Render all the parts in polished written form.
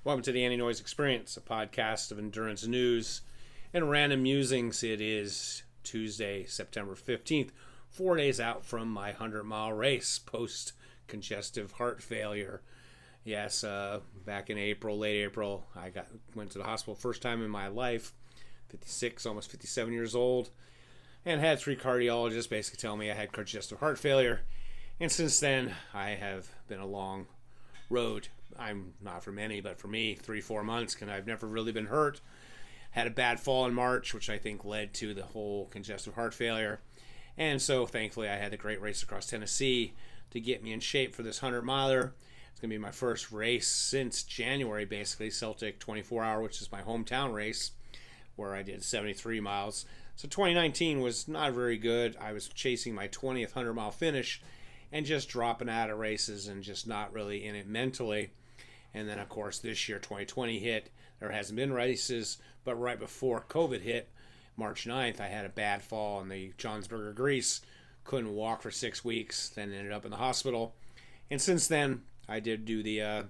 Welcome to the Anti-Noise Experience, a podcast of endurance news and random musings. It is Tuesday, September 15th, 4 days out from my 100-mile race post-congestive heart failure. Yes, back in April, late April, I went to the hospital first time in my life, 56, almost 57 years old, and had 3 cardiologists basically tell me I had congestive heart failure. And since then, I have been a long road. I'm not for many, but for me, 3-4 months, and I've never really been hurt. Had a bad fall in March, which I think led to the whole congestive heart failure. And so thankfully I had the great race across Tennessee to get me in shape for this 100-miler. It's going to be my first race since January, basically, Celtic 24-hour, which is my hometown race, where I did 73 miles. So 2019 was not very good. I was chasing my 20th 100-mile finish and just dropping out of races and just not really in it mentally. And then, of course, this year, 2020 hit. There hasn't been races, but right before COVID hit, March 9th, I had a bad fall in the Johnsburger Grease. Couldn't walk for 6 weeks, then ended up in the hospital. And since then, I did do the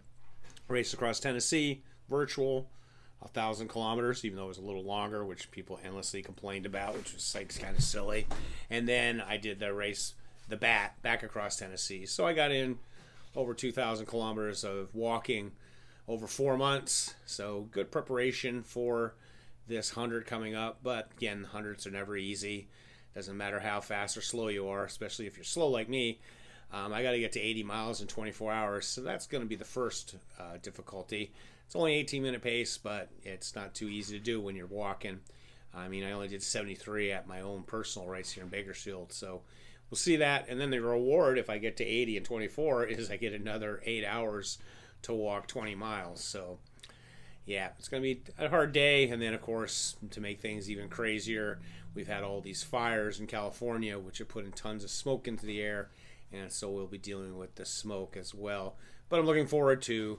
race across Tennesse, virtual, 1,000 kilometers, even though it was a little longer, which people endlessly complained about, which was like kind of silly. And then I did the race, the back across Tennessee. So I got in over 2,000 kilometers of walking over 4 months. So good preparation for this 100 coming up. But again, 100s are never easy. Doesn't matter how fast or slow you are, especially if you're slow like me. I got to get to 80 miles in 24 hours. So that's going to be the first difficulty. It's only 18-minute pace, but it's not too easy to do when you're walking. I mean, I only did 73 at my own personal race here in Bakersfield. So we'll see that. And then the reward, if I get to 80 and 24, is I get another 8 hours to walk 20 miles. So, yeah, it's going to be a hard day. And then, of course, to make things even crazier, we've had all these fires in California, which have put in tons of smoke into the air. And so we'll be dealing with the smoke as well. But I'm looking forward to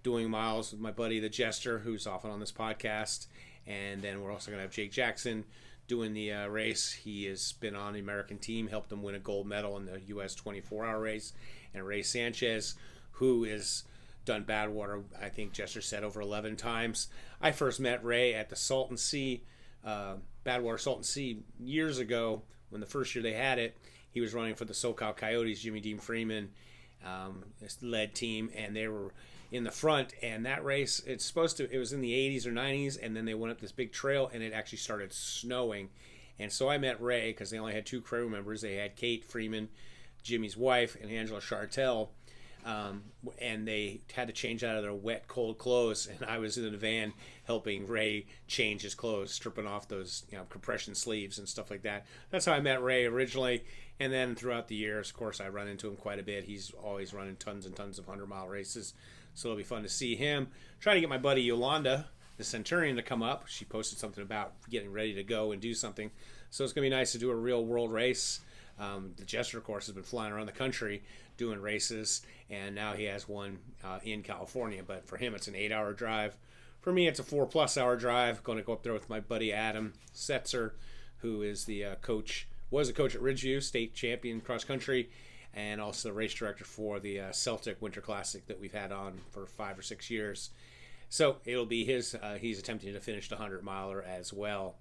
doing miles with my buddy, the Jester, who's often on this podcast. And then we're also going to have Jake Jackson doing the race. He has been on the American team, helped them win a gold medal in the U.S. 24-hour race. And Ray Sanchez, who has done Badwater, I think Jester said, over 11 times. I first met Ray at the Salton Sea, Badwater Salton Sea, years ago, when the first year they had it. He was running for the SoCal Coyotes, Jimmy Dean Freeman, led team, and they were in the front. And that race, it was in the 80s or 90s, and then they went up this big trail, and it actually started snowing. And so I met Ray, because they only had 2 crew members. They had Kate Freeman, Jimmy's wife, and Angela Chartel, and they had to change out of their wet, cold clothes. And I was in the van helping Ray change his clothes, stripping off those compression sleeves and stuff like that. That's how I met Ray originally. And then throughout the years, of course, I run into him quite a bit. He's always running tons and tons of 100-mile races. So it'll be fun to see him. Trying to get my buddy Yolanda, the Centurion, to come up. She posted something about getting ready to go and do something. So it's going to be nice to do a real world race. The Jester, of course, has been flying around the country doing races, and now he has one in California. But for him, it's an 8-hour drive. For me, it's a 4+ hour drive. Going to go up there with my buddy Adam Setzer, who is the was a coach at Ridgeview, state champion cross country, and also the race director for the Celtic Winter Classic that we've had on for 5 or 6 years. So it'll be his. He's attempting to finish the 100-miler as well.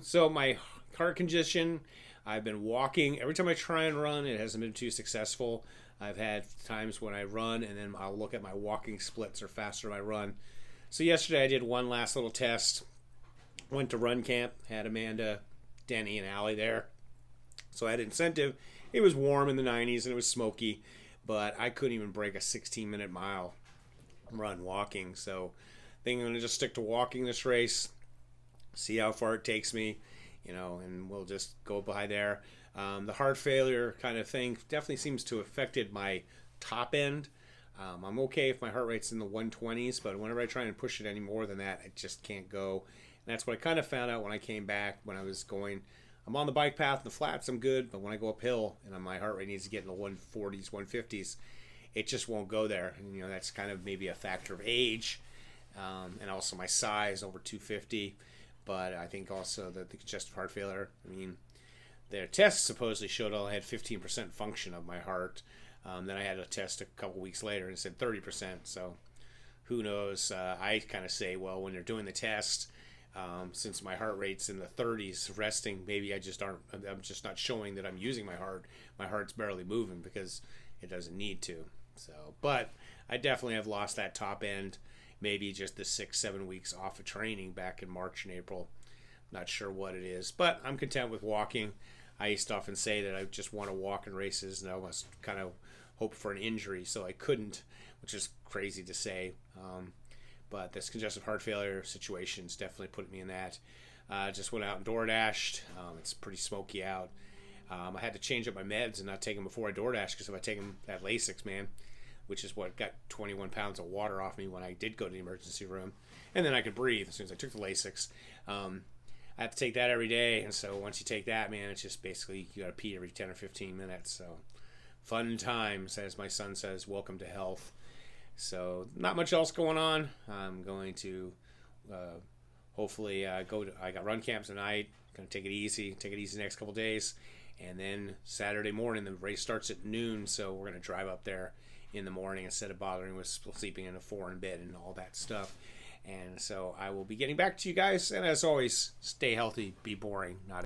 So my heart condition, I've been walking. Every time I try and run, it hasn't been too successful. I've had times when I run, and then I'll look at my walking splits or faster I run. So yesterday I did one last little test. Went to run camp, had Amanda, Denny, and Allie there. So I had incentive. It was warm in the 90s, and it was smoky, but I couldn't even break a 16-minute mile run walking. So I think I'm going to just stick to walking this race, see how far it takes me, and we'll just go by there. The heart failure kind of thing definitely seems to have affected my top end. I'm okay if my heart rate's in the 120s, but whenever I try and push it any more than that, I just can't go. And that's what I kind of found out when I came back, when I was going. I'm on the bike path, the flats, I'm good, but when I go uphill and my heart rate needs to get in the 140s, 150s, it just won't go there. And, that's kind of maybe a factor of age, and also my size, over 250. But I think also that the congestive heart failure, their tests supposedly showed I had 15% function of my heart. Then I had a test a couple weeks later and it said 30%. So who knows? I kind of say, well, when they're doing the test, since my heart rate's in the 30s, resting, maybe I'm just not showing that I'm using my heart. My heart's barely moving because it doesn't need to. So, but I definitely have lost that top end. Maybe just the 6-7 weeks off of training back in March and April. Not sure what it is, but I'm content with walking. I used to often say that I just want to walk in races, and I was kind of hope for an injury, so I couldn't, which is crazy to say. But this congestive heart failure situation is definitely putting me in that. Just went out and door dashed. It's pretty smoky out. I had to change up my meds and not take them before I door dashed, because if I take them, that Lasix, man, which is what got 21 pounds of water off me when I did go to the emergency room, and then I could breathe as soon as I took the Lasix. I have to take that every day, and so once you take that, man, it's just basically you got to pee every 10 or 15 minutes. So fun times, as my son says. Welcome to health. So not much else going on. I'm going to hopefully I got run camps tonight. Going to take it easy the next couple days, and then Saturday morning the race starts at noon. So we're going to drive up there in the morning instead of bothering with sleeping in a foreign bed and all that stuff. And so I will be getting back to you guys. And as always, stay healthy, be boring, not